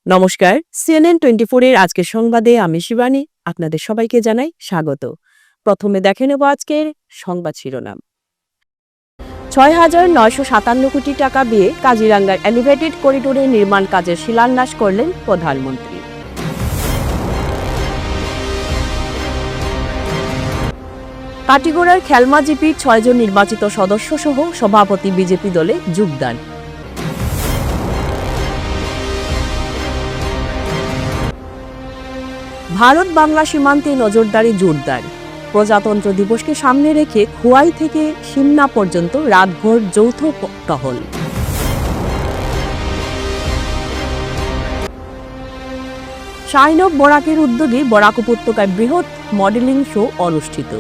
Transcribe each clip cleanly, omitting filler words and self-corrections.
নমস্কার, CNN 24 এর আজকের সংবাদে আমি শিবানী আপনাদের সবাইকে জানাই স্বাগত। প্রথমে দেখে নেব আজকের সংবাদ শিরোনাম। ৬,৯৫৭ কোটি টাকা দিয়ে কাজিরাঙ্গার এলিভেটেড করিডোরের নির্মাণ কাজের শিলান্যাস করলেন প্রধানমন্ত্রী। কাটিগড়ার খেলমা জিপির ৬ জন নির্বাচিত সদস্য সহ সভাপতি বিজেপি দলে যোগদান। ভারত বাংলা সীমান্তে নজরদারি জোরদার। প্রজাতন্ত্র দিবসকে সামনে রেখে খোয়াই থেকে সিমনা পর্যন্ত রাতভর যৌথ টহল। শাইনব বরাকের উদ্যোগে বরাক উপত্যকায় বৃহৎ মডেলিং শো অনুষ্ঠিত।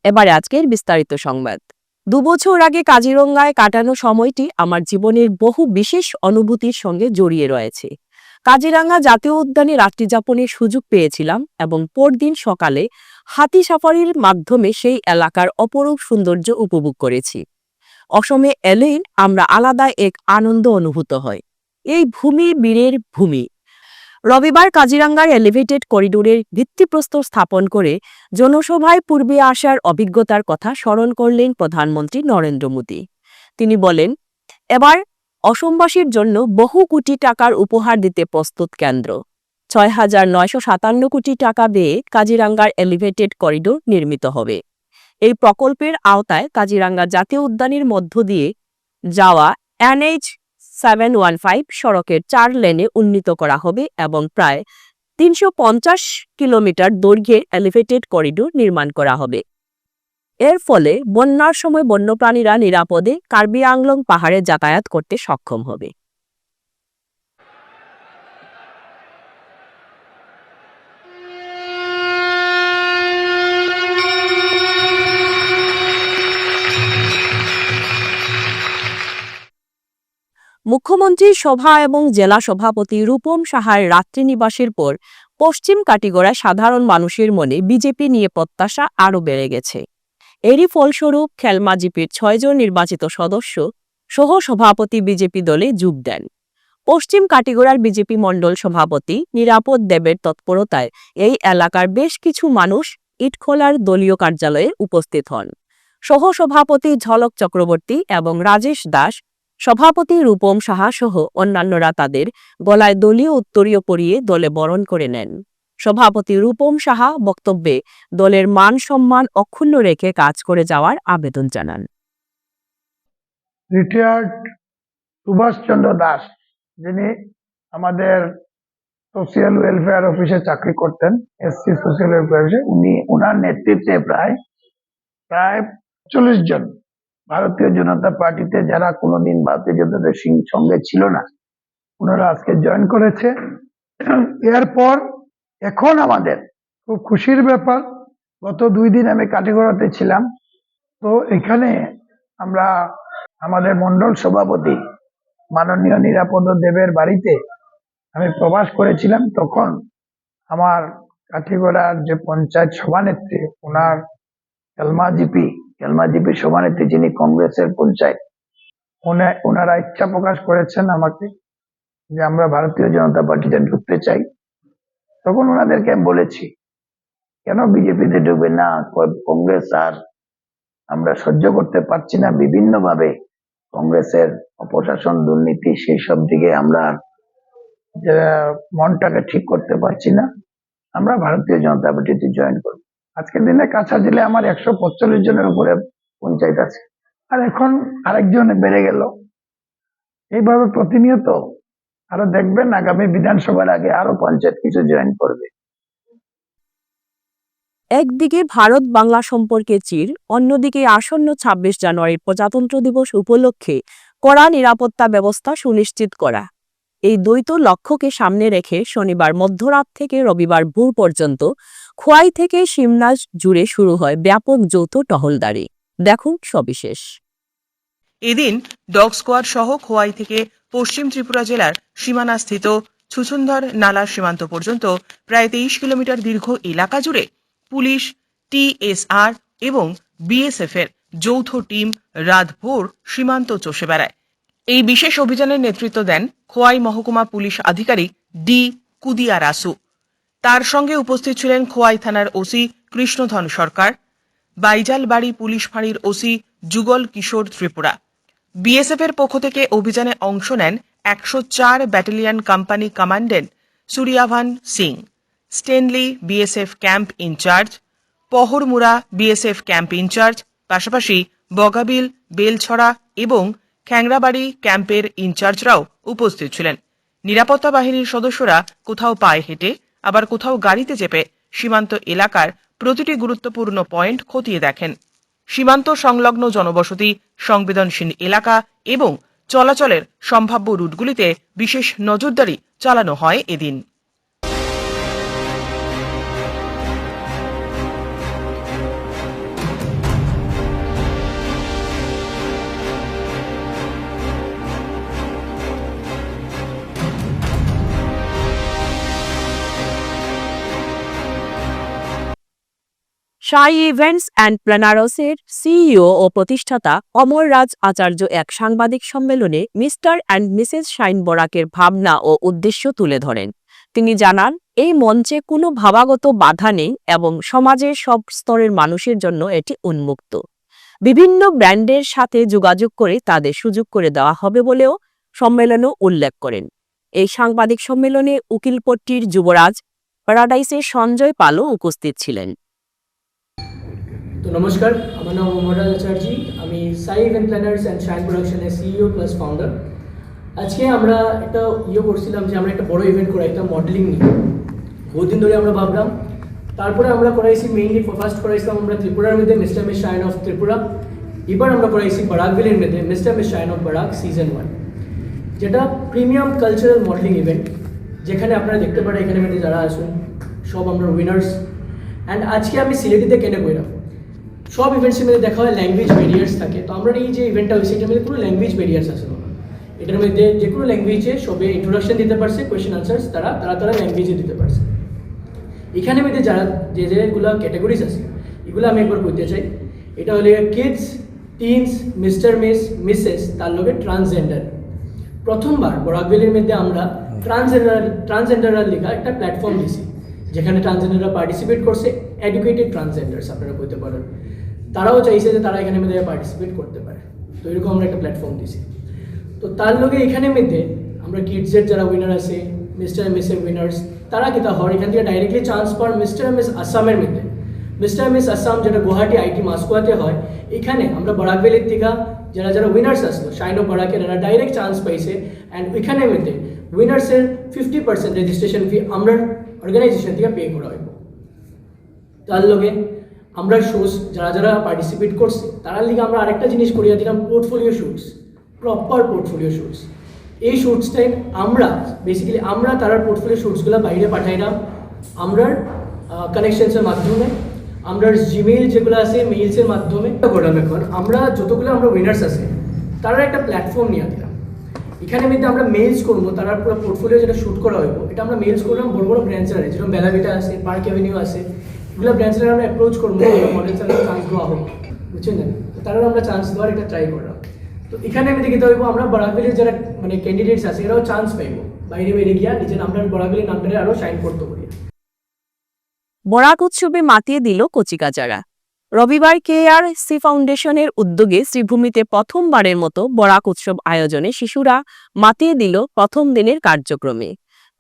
এবারে আজকের বিস্তারিত সংবাদ। ২ বছর আগে কাজিরঙ্গায় কাটানো সময়টি আমার জীবনের বহু বিশেষ অনুভূতির সঙ্গে জড়িয়ে রয়েছে। কাজিরাঙ্গা জাতীয় উদ্যানে রাত্রিযাপনের সুযোগ পেয়েছিলাম এবং পরদিন সকালে হাতি সাফারির মাধ্যমে সেই এলাকার অপরূপ সৌন্দর্য উপভোগ করেছি। অসমে এলেই আমরা আলাদা এক আনন্দ অনুভূত হয়। এই ভূমি বীরের ভূমি। রবিবার কাজিরাঙ্গার এলিভেটেড করিডোরের ভিত্তিপ্রস্তর স্থাপন করে জনসভায় পূর্বে আসার অভিজ্ঞতার কথা স্মরণ করলেন প্রধানমন্ত্রী নরেন্দ্র মোদী। তিনি বলেন, এবার অসমবাসীর জন্য বহু কোটি টাকার উপহার দিতে প্রস্তুত কেন্দ্র। ৬,৯৫৭ কোটি টাকা ব্যয়ে কাজিরাঙ্গার এলিভেটেড করিডোর নির্মিত হবে। এই প্রকল্পের আওতায় কাজিরাঙ্গা জাতীয় উদ্যানের মধ্য দিয়ে যাওয়া NH 715 সড়কের ৪ লেনে উন্নীত করা হবে এবং প্রায় ৩৫০ কিলোমিটার দৈর্ঘ্যের এলিভেটেড করিডোর নির্মাণ করা হবে। এর ফলে বন্যার সময় বন্যপ্রাণীরা নিরাপদে কার্বি আংলং পাহাড়ে যাতায়াত করতে সক্ষম হবে। মুখ্যমন্ত্রীর সভা এবং জেলা সভাপতি রূপম সাহার রাত্রিনিবাসের পর পশ্চিম কাটিগড়ায় সাধারণ মানুষের মনে বিজেপি নিয়ে প্রত্যাশা আরও বেড়ে গেছে। এরই ফলস্বরূপ খেলমা জিপির ৬ জন নির্বাচিত সদস্য সহ সভাপতি বিজেপি দলে যোগ দেন। পশ্চিম কাটিগড়ার বিজেপি মণ্ডল সভাপতি নিরাপদ দেবের তৎপরতায় এই এলাকার বেশ কিছু মানুষ ইটখোলার দলীয় কার্যালয়ে উপস্থিত হন। সহ সভাপতি ঝলক চক্রবর্তী এবং রাজেশ দাস, সভাপতি রূপম সাহা সহ অন্যান্যরা তাদের গলায় দলীয় উত্তরীয় পরিয়ে দলে বরণ করে নেন। সভাপতি রূপম সাহা বক্তব্যে দলের মান সম্মান অক্ষুণ্ণ রেখে কাজ করে যাওয়ার আবেদন জানান। রিটায়ার্ড সুভাষচন্দ্র দাস, যিনি আমাদের সোশিয়াল ওয়েলফেয়ার অফিসে চাকরি করতেন, SC সোশিয়াল ওয়েলফেয়ার অফিসে, উনার নেতৃত্বে প্রায় 40 জন ভারতীয় জনতা পার্টিতে যারা কোনোদিন ভারতীয় জনতা সঙ্গে ছিল না, ওনারা আজকে জয়েন করেছে। এরপর এখন আমাদের খুব খুশির ব্যাপার, গত 2 দিন আমি কাটিগড়াতে ছিলাম, তো এখানে আমরা আমাদের মন্ডল সভাপতি মাননীয় নিরাপদ দেবের বাড়িতে আমি প্রবাস করেছিলাম। তখন আমার কাঠিগড়ার যে পঞ্চায়েত সভানেত্রী, ওনার খেলমা জিপি সভানেত্রী, যিনি কংগ্রেসের পঞ্চায়েত, ওনারা ইচ্ছা প্রকাশ করেছেন আমাকে যে আমরা ভারতীয় জনতা পার্টিতে ঢুকতে চাই। তখন ওনাদেরকে আমি বলেছি, কেন বিজেপিতে ঢুকবে না, কংগ্রেস আর আমরা সহ্য করতে পারছি না, বিভিন্নভাবে কংগ্রেসের অপশাসন, দুর্নীতি, সেই সব দিকে আমরা মনটাকে ঠিক করতে পারছি না, আমরা ভারতীয় জনতা পার্টিতে জয়েন করব। আজকের দিনে কাছা জেলে আমার 145 জনের উপরে পঞ্চায়েত আছে, আর এখন আরেকজন বেড়ে গেল। এইভাবে প্রতিনিয়ত আরো দেখবেন আগামী বিধানসভার আগে আরো পঞ্চায়েত কিছু জয়েন করবে। একদিকে ভারত বাংলা সম্পর্কের চির, অন্যদিকে আসন্ন ২৬ জানুয়ারির প্রজাতন্ত্র দিবস উপলক্ষে কড়া নিরাপত্তা ব্যবস্থা সুনিশ্চিত করা। এই দ্বৈত লক্ষ্যকে সামনে রেখে শনিবার মধ্যরাত থেকে রবিবার ভোর পর্যন্ত খোয়াই থেকে সিমনা জুড়ে শুরু হয় ব্যাপক যৌথ টহলদারি। দেখুন সবিশেষ। এদিন ডগ স্কোয়াড সহ খোয়াই থেকে পশ্চিম ত্রিপুরা জেলার সীমানাস্থিত ছুছুন্দর নালার সীমান্ত পর্যন্ত প্রায় 23 কিলোমিটার দীর্ঘ এলাকা জুড়ে পুলিশ, TSR এবং BSF এর যৌথ টিম রাতভর সীমান্ত চষে বেড়ায়। এই বিশেষ অভিযানের নেতৃত্ব দেন খোয়াই মহকুমা পুলিশ আধিকারিক ডি কুদিয়া রাসু। তার সঙ্গে উপস্থিত ছিলেন খোয়াই থানার ওসি কৃষ্ণধন সরকার, বাইজালবাড়ি পুলিশ ফাঁড়ির ওসি যুগল কিশোর ত্রিপুরা। বিএসএফ এর পক্ষ থেকে অভিযানে অংশ নেন 104 battalion company commandant Suryabhan Singh, Stanley BSF camp in charge, Paharmura BSF camp in charge, পাশাপাশি বগাবিল, বেলছড়া এবং খ্যাংরাবাড়ি ক্যাম্পের ইনচার্জরাও উপস্থিত ছিলেন। নিরাপত্তা বাহিনীর সদস্যরা কোথাও পায়ে হেঁটে আবার কোথাও গাড়িতে চেপে সীমান্ত এলাকার প্রতিটি গুরুত্বপূর্ণ পয়েন্ট খতিয়ে দেখেন। সীমান্ত সংলগ্ন জনবসতি, সংবেদনশীল এলাকা এবং চলাচলের সম্ভাব্য রুটগুলিতে বিশেষ নজরদারি চালানো হয় এদিন। সাই ইভেন্টস অ্যান্ড প্ল্যানারসের সিইও ও প্রতিষ্ঠাতা অমর রাজ আচার্য এক সাংবাদিক সম্মেলনে মিস্টার অ্যান্ড মিসেস শাইন বরাকের ভাবনা ও উদ্দেশ্য তুলে ধরেন। তিনি জানান, এই মঞ্চে কোনো ভাবাগত বাধা নেই এবং সমাজের সব স্তরের মানুষের জন্য এটি উন্মুক্ত। বিভিন্ন ব্র্যান্ডের সাথে যোগাযোগ করে তাদের সুযোগ করে দেওয়া হবে বলেও সম্মেলনে উল্লেখ করেন। এই সাংবাদিক সম্মেলনে উকিলপট্টির যুবরাজ, প্যারাডাইসের সঞ্জয় পালও উপস্থিত ছিলেন। তো নমস্কার, আমার নাম অমররাজ আচার্যি। আমি Sai event planners and shine প্রোডাকশনের সিইও প্লাস ফাউন্ডার। আজকে আমরা একটা করছিলাম যে আমরা একটা বড় ইভেন্ট করাই, একটা মডেলিং নিয়ে বহুদিন ধরে আমরা ভাবলাম। তারপরে আমরা করাইছি মেইনলি ফার্স্ট করাইছিলাম আমরা ত্রিপুরার মধ্যে mister miss shine of Tripura. এবার আমরা করাইছি বরাকভ্যালির মধ্যে mister miss shine of Barak season 1, যেটা প্রিমিয়াম কালচারাল মডেলিং ইভেন্ট, যেখানে আপনারা দেখতে পারেন এখানে মধ্যে যারা আসুন সব আমরা উইনার্স। অ্যান্ড আজকে আমি সিলেটিতে কেনে বইলাম, সব ইভেন্টসের মধ্যে দেখা হয় ল্যাঙ্গুয়েজ ব্যারিয়ার্স থাকে। তো আমরা এই যে ইভেন্টটা হয়েছে এটার মধ্যে কোনো ল্যাঙ্গুয়েজ ব্যারিয়ার্স আছে না। এটার মধ্যে যে কোনো ল্যাঙ্গুয়েজে সবে ইন্ট্রোডাকশন দিতে পারছে, কোয়েশ্চেন আনসার্স তারা ল্যাঙ্গুয়েজে দিতে পারছে। এখানে মধ্যে যারা যেগুলো ক্যাটাগরিজ আছে এগুলো আমি একবার বলতে চাই। এটা হলে kids, teens, mister miss, Mrs, তার লগে ট্রান্সজেন্ডার। প্রথমবার বরাকভ্যালির মধ্যে আমরা ট্রান্সজেন্ডার লেখা একটা প্ল্যাটফর্ম দিছি, যেখানে ট্রান্সজেন্ডাররা পার্টিসিপেট করছে। এডুকেটেড ট্রান্সজেন্ডার্স আপনারা বলতে পারেন, তারাও চাইছে যে তারা এখানে মধ্যে পার্টিসিপেট করতে পারে। তো এরকম আমরা একটা প্ল্যাটফর্ম দিছি। তো তার লগে এখানে মধ্যে আমরা কিডসের যারা উইনার আছে, মিস্টার মিসের উইনার্স, তারা কিতা হর এখান থেকে ডাইরেক্টলি চান্স পার মিস্টার মিস আসামের মধ্যে। মিস্টার মিস আসাম যেটা গুয়াহাটি আইটি মাস্কোয়াতে হয়, এখানে আমরা বরাকভ্যালির থেকে যারা উইনার্স আসলো শাইন অফ বরাকের, এরা ডাইরেক্ট চান্স পাইছে। অ্যান্ড ওইখানে মধ্যে উইনার্সের 50% রেজিস্ট্রেশন ফি আমরা অর্গানাইজেশন থেকে পে করা হইব। তার লগে আমরা শোজ যারা পার্টিসিপেট করছে তার লিগে আমরা আরেকটা জিনিস করিয়া দিলাম, portfolio shoots, proper portfolio shoots. এই শ্যুটসটাই আমরা বেসিক্যালি তার পোর্টফোলিও শ্যুটসগুলো বাইরে পাঠাইলাম আমরা কানেকশনসের মাধ্যমে, আমরা জিমেইল যেগুলো আছে মেইলসের মাধ্যমে করলাম। এখন আমরা যতগুলো উইনার্স আছে তারা একটা প্ল্যাটফর্ম নিয়ে দিলাম। এখানে মধ্যে আমরা মেইলস করবো, তারা পুরো পোর্টফোলিও যেটা শ্যুট করা হইব এটা আমরা মেইলস করলাম বড় বড় ব্র্যান্ডসের, যেরকম বেলাভিটা আছে, পার্ক অ্যাভিনিউ আছে, এগুলো ব্র্যান্ডসের আমরা অ্যাপ্রোচ করবো, মডেলস চান্স দেওয়া হোক, বুঝছেন না? তো তারা আমরা চান্স দেওয়ার একটা ট্রাই করলাম। তো এখানে আমি দেখতে হইব আমরা বরাকভ্যালির যারা ক্যান্ডিডেটস আছে এরাও চান্স পাইব বাইরে গিয়া নিজের আমরা বরাকভ্যালির নামটা আরও শাইন করতে পারি। বরাক উৎসবে মাতিয়ে দিল কচিকাচারা। রবিবার KRC ফাউন্ডেশনের উদ্যোগে শ্রীভূমিতে প্রথমবারের মতো বরাক উৎসব আয়োজনে শিশুরা মাতিয়ে দিল প্রথম দিনের কার্যক্রমে।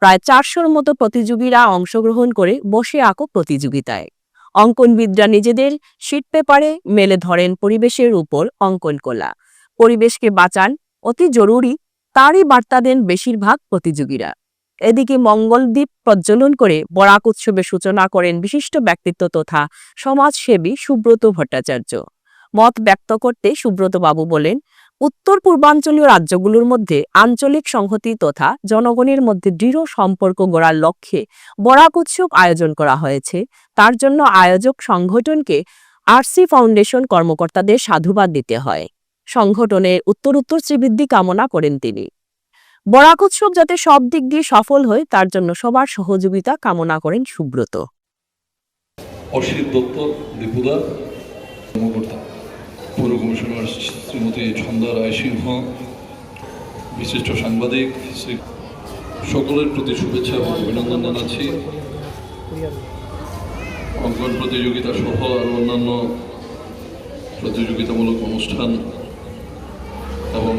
প্রায় 400-র মতো প্রতিযোগীরা অংশগ্রহণ করে বসে আঁকো প্রতিযোগিতায়। অঙ্কনবিদরা নিজেদের শিট পেপারে মেলে ধরেন পরিবেশের উপর অঙ্কন কলা। পরিবেশকে বাঁচান অতি জরুরি, তারই বার্তা দেন বেশিরভাগ প্রতিযোগীরা। এদিকে মঙ্গলদ্বীপ প্রজ্বলন করে বরাক উৎসবের সূচনা করেন বিশিষ্ট ব্যক্তিত্ব তথা সমাজসেবী সুব্রত ভট্টাচার্য। মত ব্যক্ত করতে সুব্রত বাবু বলেন, উত্তর পূর্বাঞ্চলীয় রাজ্যগুলোর মধ্যে আঞ্চলিক সংহতি তথা জনগণের মধ্যে দৃঢ় সম্পর্ক গড়ার লক্ষ্যে বরাক উৎসব আয়োজন করা হয়েছে। তার জন্য আয়োজক সংগঠনকে RC ফাউন্ডেশন কর্মকর্তাদের সাধুবাদ দিতে হয়। সংগঠনের উত্তরোত্তর শ্রীবৃদ্ধি কামনা করেন তিনি। বরাক উৎসব যাতে সব দিক দিয়ে সফল হয় তার জন্য সবার সহযোগিতা কামনা করেন সুব্রত। অসিত দত্ত, দীপুদা, কর্মকর্তা, পুরো কমিশনার শ্রীমতী ছন্দা রায় সিংহ, বিশিষ্ট সাংবাদিক সকলের প্রতি শুভেচ্ছা এবং অভিনন্দন জানাচ্ছি। অঙ্কন প্রতিযোগিতা সহ আরও অন্যান্য প্রতিযোগিতামূলক অনুষ্ঠান এবং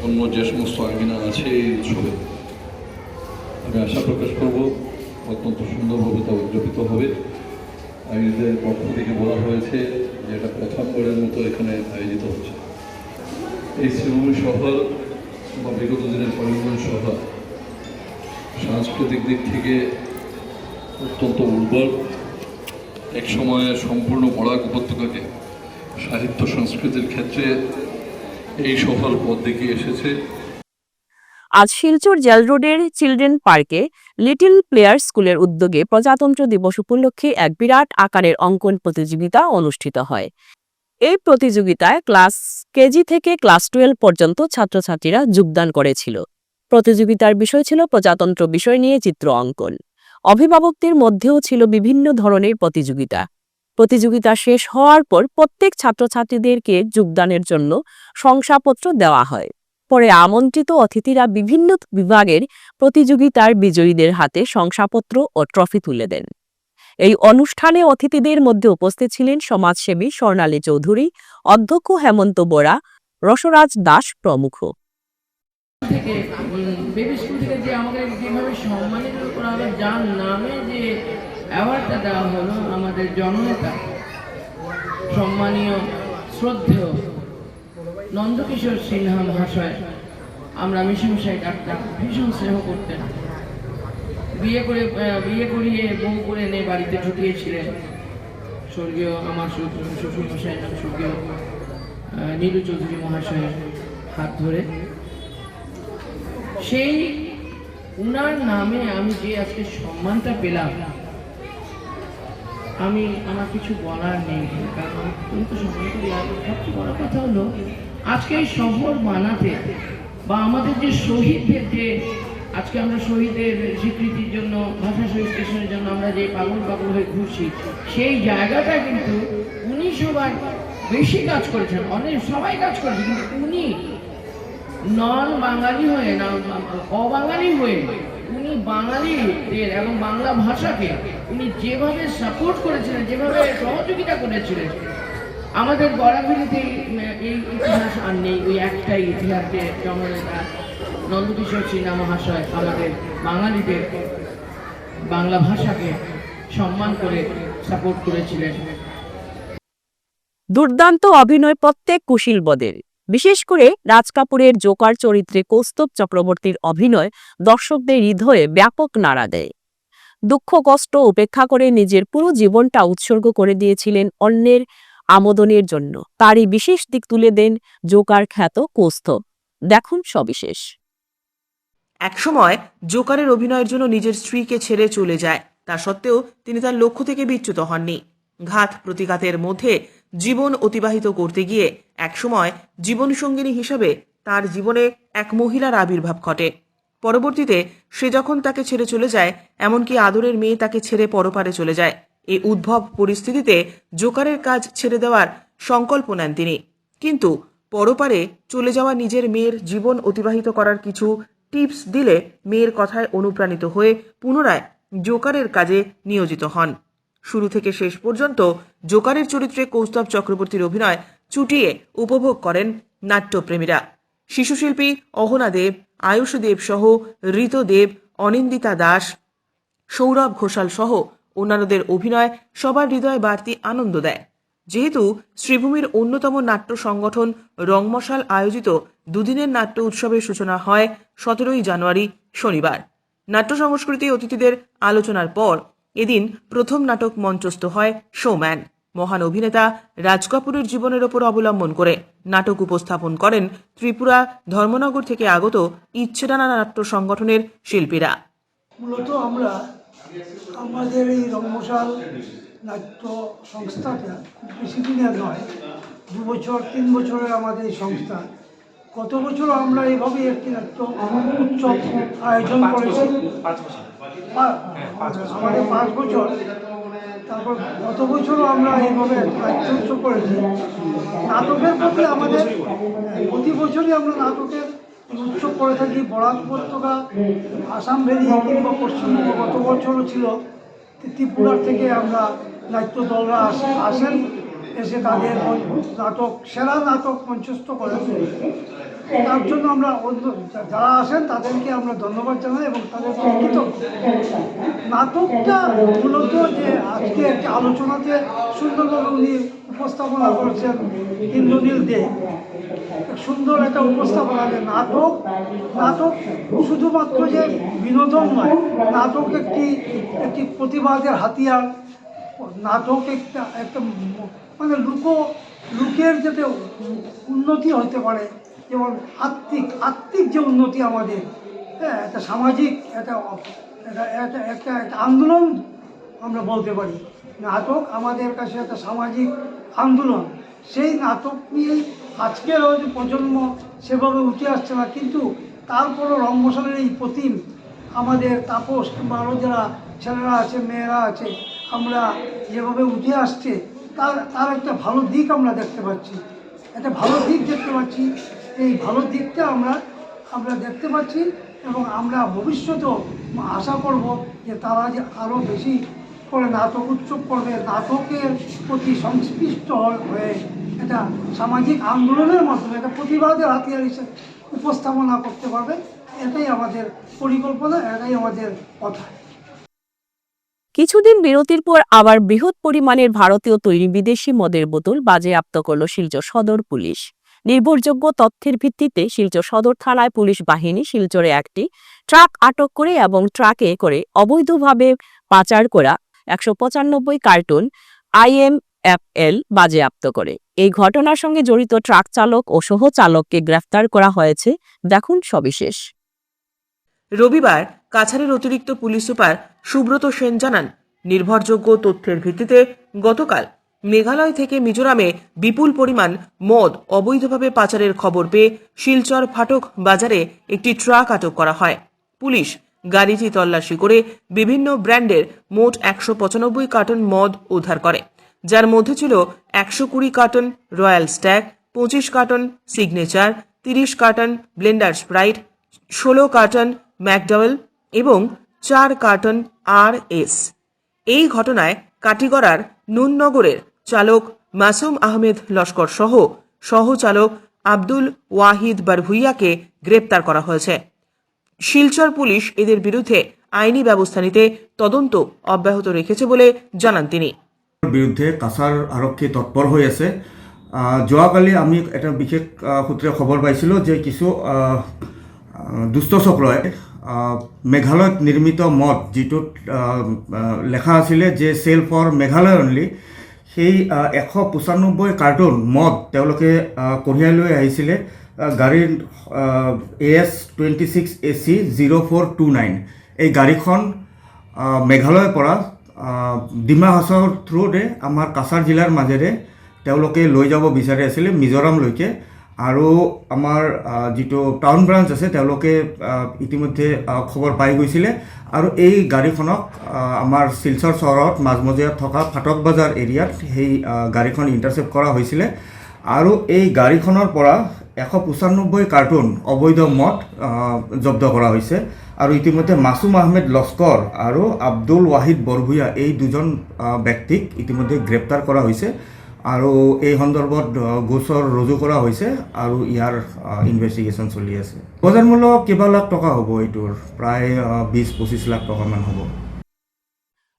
অন্য যে সমস্ত আঙ্গিনা আছে এই উৎসবে আমি আশা প্রকাশ করব অত্যন্ত সুন্দরভাবে তা উদযাপিত হবে। আয়োজকদের পক্ষ থেকে বলা হয়েছে যে এটা প্রথমবারের মতো এখানে আয়োজিত হচ্ছে। এই শ্রীভূমি শহর বা বিগত দিনের করিমগঞ্জ শহর সাংস্কৃতিক দিক থেকে অত্যন্ত উর্বর। এক সময়ে সম্পূর্ণ বরাক উপত্যকাকে সাহিত্য সংস্কৃতির ক্ষেত্রে এই শহর পথ দেখিয়ে এসেছে। আজ শিলচর জেল রোডের চিলড্রেন পার্কে লিটল প্লেয়ার স্কুলের উদ্যোগে প্রজাতন্ত্র দিবস উপলক্ষে এক বিরাট আকারের অঙ্কন প্রতিযোগিতা অনুষ্ঠিত হয়। এই প্রতিযোগিতায় ক্লাস কেজি থেকে ক্লাস 12 পর্যন্ত ছাত্রছাত্রীরা যোগদান করেছিল। প্রতিযোগিতার বিষয় ছিল প্রজাতন্ত্র বিষয় নিয়ে চিত্র অঙ্কন। অভিভাবকদের মধ্যেও ছিল বিভিন্ন ধরনের প্রতিযোগিতা। প্রতিযোগিতা শেষ হওয়ার পর প্রত্যেক ছাত্রছাত্রীদেরকে যোগদানের জন্য শংসাপত্র দেওয়া হয়। পরে আমন্ত্রিত অতিথিরা বিভিন্ন বিভাগের প্রতিযোগিতার বিজয়ীদের হাতে শংসাপত্র ও ট্রফি তুলে দেন। এই অনুষ্ঠানে অতিথিদের মধ্যে উপস্থিত ছিলেন সমাজসেবী স্বর্ণালী চৌধুরী, অধ্যক্ষ হেমন্ত বোরা, রসরাজ দাস প্রমুখ। থেকে বেবি স্কুল থেকে যে আমাদের যেভাবে সম্মানিত করা হবে, যার নামে যে অ্যাওয়ার্ডটা দেওয়া হলো আমাদের জননেতা সম্মানীয় শ্রদ্ধেয় নন্দকিশোর সিনহা মহাশয়, আমরা মিশমশাই ডাক্তার ভীষণ স্নেহ করতেন। বিয়ে করিয়ে বউ করে এনে বাড়িতে ঢুকিয়েছিলেন স্বর্গীয় আমার শ্বশুর মশাই নাম স্বর্গীয় নীলু চৌধুরী মহাশয়ের হাত ধরে। সেই উনার নামে আমি যে আজকে সম্মানটা পেলাম, আমার কিছু বলার নেই, কারণ তুমি তো সম্মান করি। আর সবচেয়ে বড় কথা হলো আজকে এই শহর বানাতে বা আমাদের যে শহীদদের, যে আজকে আমরা শহীদের স্বীকৃতির জন্য ভাষা শহীদ স্টেশনের জন্য আমরা যে পাগল হয়ে ঘুরছি, সেই জায়গাটা কিন্তু উনি সবাই বেশি কাজ করেছেন। অনেক সবাই কাজ করেছে, কিন্তু উনি নন বাঙালি হয়ে না অবাঙালি হয়ে উনি বাঙালিদের এবং বাংলা ভাষাকে উনি যেভাবে সাপোর্ট করেছিলেন, যেভাবে সহযোগিতা করেছিলেন, আমাদের গড়াভেড়িতে এই ইতিহাস আর নেই। ওই একটাই ইতিহাস যে জননেতা নন্দকিশোর সিনহা মহাশয় আমাদের বাঙালিদের বাংলা ভাষাকে সম্মান করে সাপোর্ট করেছিলেন। দুর্দান্ত অভিনয় প্রত্যেক কুশীলবদের। বিশেষ করে রাজ কাপুরের জোকার চরিত্রে কৌস্তব চক্রবর্তীর অভিনয় দর্শকদের হৃদয়ে ব্যাপক নাড়া দেয়। দুঃখ কষ্ট উপেক্ষা করে নিজের পুরো জীবনটা উৎসর্গ করে দিয়েছিলেন অন্যের আমোদনের জন্য। তারই বিশেষ দিক তুলে দেন জোকার খ্যাত কৌস্তব। দেখুন সবিশেষ। একসময় জোকারের অভিনয়ের জন্য নিজের স্ত্রীকে ছেড়ে চলে যায়। তা সত্ত্বেও তিনি তার লক্ষ্য থেকে বিচ্যুত হননি। ঘাত প্রতিঘাতের মধ্যে জীবন অতিবাহিত করতে গিয়ে একসময় জীবনসঙ্গিনী হিসাবে তার জীবনে এক মহিলার আবির্ভাব ঘটে। পরবর্তীতে সে যখন তাকে ছেড়ে চলে যায়, এমনকি আদরের মেয়ে তাকে ছেড়ে পরপারে চলে যায়। এই উদ্ভব পরিস্থিতিতে জোকারের কাজ ছেড়ে দেওয়ার সংকল্প নেন তিনি। কিন্তু পরপারে চলে যাওয়া নিজের মেয়ের জীবন অতিবাহিত করার কিছু টিপস দিলে মেয়ের কথায় অনুপ্রাণিত হয়ে পুনরায় জোকারের কাজে নিয়োজিত হন। শুরু থেকে শেষ পর্যন্ত জোকারের চরিত্রে কৌস্তব চক্রবর্তীর অভিনয় চুটিয়ে উপভোগ করেন নাট্যপ্রেমীরা। শিশুশিল্পী অহনা দেব, আয়ুষ দেব সহ ঋত দেব, অনিন্দিতা দাস, সৌরভ ঘোষাল সহ অন্যান্যদের অভিনয় সবার হৃদয় বাড়তি আনন্দ দেয়। যেহেতু শ্রীভূমির অন্যতম নাট্য সংগঠন রংমশাল আয়োজিত দুদিনের নাট্য উৎসবের সূচনা হয় 17 জানুয়ারি শনিবার। নাট্য সংস্কৃতি অতিথিদের আলোচনার পর এদিন প্রথম নাটক মঞ্চস্থ হয় শোম্যান। মহান অভিনেতা রাজ কাপুরের জীবনের ওপর অবলম্বন করে নাটক উপস্থাপন করেন ত্রিপুরা ধর্মনগর থেকে আগত ইচ্ছেডানা নাট্য সংগঠনের শিল্পীরা। মূলত আমরা আমাদের এই রংমশাল নাট্য সংস্থাটা খুব বেশি দিনের নয়, 2 বছর 3 বছরের আমাদের এই সংস্থা। গত বছর আমরা এইভাবে একটি নাট্য উৎসব আয়োজন করেছি। আমাদের 5 বছর তারপর গত বছরও আমরা এইভাবে নাট্য উৎসব করেছি। নাটকের প্রতি আমাদের প্রতি বছরই আমরা নাটকের উৎসব করে থাকি। বরাক উপত্যকা, আসাম ভ্যালি কিংবা পশ্চিমবঙ্গ, গত বছরও ছিল ত্রিপুরার থেকে আমরা নাট্য দলরা আসেন, এসে তাদের নাটক সেরা নাটক মঞ্চস্থ করেন। তার জন্য আমরা যারা আসেন তাদেরকে আমরা ধন্যবাদ জানাই এবং তাদের কৃতজ্ঞ। নাটকটা মূলত যে আজকে একটা আলোচনাতে সুন্দরভাবে উনি উপস্থাপনা করেছেন ইন্দ্রনীল দে, সুন্দর একটা উপস্থাপনা। যে নাটক শুধুমাত্র যে বিনোদন নয়, নাটক একটি প্রতিবাদের হাতিয়ার। নাটক একটা মানে লোকের যাতে উন্নতি হতে পারে, যেমন আত্মিক যে উন্নতি আমাদের, হ্যাঁ, একটা সামাজিক একটা আন্দোলন আমরা বলতে পারি। নাটক আমাদের কাছে একটা সামাজিক আন্দোলন। সেই নাটক নিয়ে আজকের হয়তো প্রজন্ম সেভাবে উঠে আসছে না, কিন্তু তারপরও রংমশালের এই প্রতিম আমাদের তাপস কিংবা আরও যারা ছেলেরা আছে, মেয়েরা আছে, আমরা যেভাবে উঠে আসছে তার একটা ভালো দিক আমরা দেখতে পাচ্ছি। একটা ভালো দিক দেখতে পাচ্ছি। এই ভালো দিকটা আমরা দেখতে পাচ্ছি এবং আমরা ভবিষ্যতেও আশা করব যে তারা যে আরও বেশি করে নাটক উৎসব করবে, নাটকের প্রতি সংশ্লিষ্ট হয়ে এটা সামাজিক আন্দোলনের মাধ্যমে একটা প্রতিবাদের হাতিয়ার হিসেবে উপস্থাপনা করতে পারবে। এটাই আমাদের পরিকল্পনা, এটাই আমাদের কথা। কিছুদিন বিরতির পর আবার বৃহৎ পরিমাণের ভারতীয় তৈরি বিদেশি মদের বোতল বাজেয়াপ্ত করল শিলচর সদর পুলিশ। নির্ভরযোগ্য তথ্যের ভিত্তিতে শিলচর সদর থানায় পুলিশ বাহিনী শিলচরে একটি ট্রাক আটক করে এবং ট্রাকে করে অবৈধভাবে পাচার করা ১৯৫ কার্টুন IMFL বাজেয়াপ্ত করে। এই ঘটনার সঙ্গে জড়িত ট্রাক চালক ও সহচালককে গ্রেফতার করা হয়েছে। দেখুন সবিশেষ। রবিবার কাছাড়ের অতিরিক্ত পুলিশ সুপার সুব্রত সেন জানান, নির্ভরযোগ্য তথ্যের ভিত্তিতে গতকাল মেঘালয় থেকে মিজোরামে বিপুল পরিমাণ মদ অবৈধভাবে পাচারের খবর পেয়ে শিলচর ফাটক বাজারে একটি ট্রাক আটক করা হয়। পুলিশ গাড়িটি তল্লাশি করে বিভিন্ন ব্র্যান্ডের মোট ১৯৫ কার্টন মদ উদ্ধার করে, যার মধ্যে ছিল ১২০ carton royal stag, ২৫ carton signature, ৩০ carton Blender Sprite, ১৬ carton McDowell এবং ৪ কার্টন RS। এই ঘটনায় কাটিগড়ার নুননগরের চালক মাসুম আহমেদ লস্কর সহ সহচালক আব্দুল ওয়াহিদ বারভুইয়াকে গ্রেপ্তার করা হয়েছে। শিলচর পুলিশ এদের বিরুদ্ধে আইনি ব্যবস্থা নিতে তদন্ত অব্যাহত রেখেছে বলে জানান তিনি। বিরুদ্ধে কাছাৰ আৰক্ষী তৎপৰ হৈ আছে। যোৱাকালি আমি এটা বিশেষ সূত্ৰে খবৰ পাইছিলোঁ যে কিছু দুষ্ট চক্ৰই মেঘালয়ত নিৰ্মিত মদ, যিটোত লেখা আছিলে যে চেল ফৰ মেঘালয় অনলি, সেই ১৯৫ কাৰ্টুন মদ তেওঁলোকে কঢ়িয়াই লৈ আহিছিলে গাড়ীৰ AS26AC 0429। এই গাড়ীখন মেঘালয়ৰ পৰা ডিমা হাছাওৰ থ্ৰুৰে আমাৰ কাছাৰ জিলাৰ মাজেৰে তেওঁলোকে লৈ যাব বিচাৰি আছিলে মিজোৰামলৈকে। আৰু আমাৰ যিটো টাউন ব্ৰাঞ্চ আছে তেওঁলোকে ইতিমধ্যে খবৰ পাই গৈছিলে আৰু এই গাড়ীখনক আমাৰ শিলচৰ চহৰত মাজমজিয়াত থকা ফাটক বাজাৰ এৰিয়াত সেই গাড়ীখন ইণ্টাৰচেপ্ট কৰা হৈছিলে আৰু এই গাড়ীখনৰ পৰা ১৯৫ কাৰ্টুন অবৈধ মদ জব্দ কৰা হৈছে। আৰু ইতিমধ্যে মাসুম আহমেদ লস্কর আৰু আব্দুল ওয়াহিদ বৰভুইয়া এই দুজন ব্যক্তিক ইতিমধ্যে গ্ৰেপ্তাৰ কৰা হৈছে আৰু এই সন্দৰ্ভত গোচৰ ৰুজু কৰা হৈছে আৰু ইয়াৰ ইনভেষ্টিগেশ্যন চলি আছে। বজাৰ মূল্য কেইবা লাখ টকা হ'ব, এইটোৰ প্ৰায় ২০-২৫ লাখ টকামান হ'ব।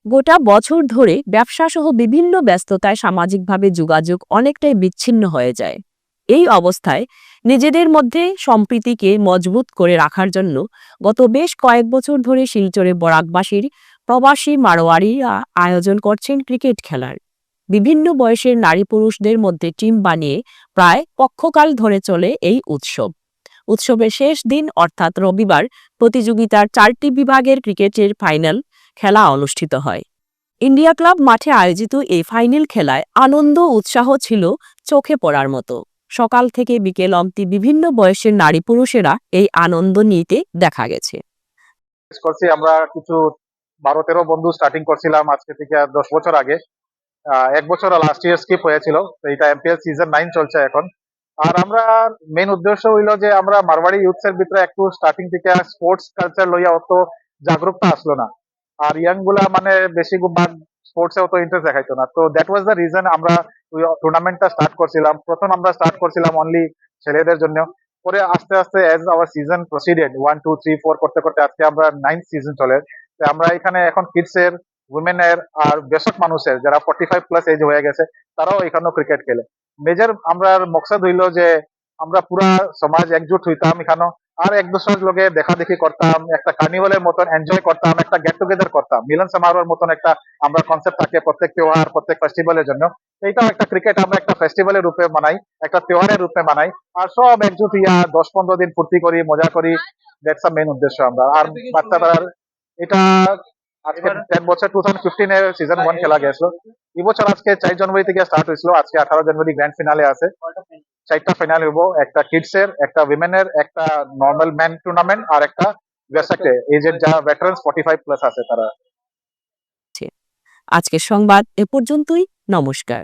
গোটা বছর ধরে ব্যবসাসহ বিভিন্ন ব্যস্ততায় সামাজিকভাবে যোগাযোগ অনেকটাই বিচ্ছিন্ন হয়ে যায়। এই অবস্থায় নিজেদের মধ্যে সম্প্রীতিকে মজবুত করে রাখার জন্য গত বেশ কয়েক বছর ধরে শিলচরে বরাকবাসীর প্রবাসী মারোয়ারিরা আয়োজন করছেন ক্রিকেট খেলার। বিভিন্ন বয়সের নারী পুরুষদের মধ্যে টিম বানিয়ে প্রায় পক্ষকাল ধরে চলে এই উৎসব। উৎসবের শেষ দিন অর্থাৎ রবিবার প্রতিযোগিতার 4টি বিভাগের ক্রিকেটের ফাইনাল খেলা অনুষ্ঠিত হয়। ইন্ডিয়া ক্লাব মাঠে আয়োজিত এই ফাইনাল খেলায় আনন্দ উৎসাহ ছিল চোখে পড়ার মতো। সকাল থেকে বিকেল অবধি বিভিন্ন বয়সের নারী পুরুষেরা এই আনন্দ নিতে দেখা গেছে। করছি আমরা কিছু 12-13 বন্ধু স্টার্টিং করছিলাম আজকে থেকে 10 বছর আগে। এক বছর লাস্ট ইয়ার স্কিপ হয়েছিল, তো এটা এমপিএল সিজন 9 চলছে এখন। আর আমরা মেইন উদ্দেশ্য হইলো যে আমরা মারওয়াড়ি ইউথস এর ভিতরে একটু স্টার্টিং থেকে স্পোর্টস কালচার লইয়া অত জাগরুকতা আসলো না, আর ইয়াং গুলা মানে বেশি ভাগ স্পোর্টসে অত ইন্টারেস্ট দেখাইতো না। তো দ্যাট ওয়াজ দ্য রিজন আমরা টুর্নামেন্টটা স্টার্ট করছিলাম। প্রথম আমরা স্টার্ট করছিলাম অনলি ছেলেদের জন্য, পরে আস্তে আস্তে এজ আওয়ার সিজন প্রসিডেড 1 2 3 4 করতে করতে আজকে আমরা 9th সিজন চলে। তো আমরা এখানে এখন কিডস এর, উইমেন এর আর বেশক মানুষের যারা 45 প্লাস এজ হয়ে গেছে তারাও এখানেও ক্রিকেট খেলে। মেজর আমরা মকসদ হইলো যে আমরা পুরা সমাজ একজুট হইতাম এখানে, আর এক দুসরার লগে দেখা দেখি করতাম, একটা কার্নিভালের মতন এনজয় করতাম, একটা গেট টুগেদার করতাম, মিলন সমারোহের মতন একটা আমরা কনসেপ্ট থাকে প্রত্যেক তেওহার প্রত্যেক ফেস্টিভ্যালের জন্য। এইটাও একটা ক্রিকেট আমরা একটা ফেস্টিভ্যালের রূপে মানাই, একটা তেওহারের রূপে মানাই, আর সব একজুট হইয়া 10-15 দিন ফুর্তি করি, মজা করি। দ্যাটস মেইন উদ্দেশ্য আমরা। আর বাচ্চারা এটা আজকে 10 বছর 2015 এর সিজন 1 খেলা গেছিল। এই বছর আজকে 4 জানুয়ারি থেকে স্টার্ট হয়েছিল, আজকে 18 জানুয়ারি গ্র্যান্ড ফিনালে আছে। 4টা ফাইনাল হইব, একটা কিডস এর, একটা উইমেনের, একটা নর্মাল ম্যান টুর্নামেন্ট, আর একটা ওয়েসাকে এজেড যা ভেটারান্স 45 প্লাস আছে তারা। আজকের সংবাদ এ পর্যন্তই। নমস্কার।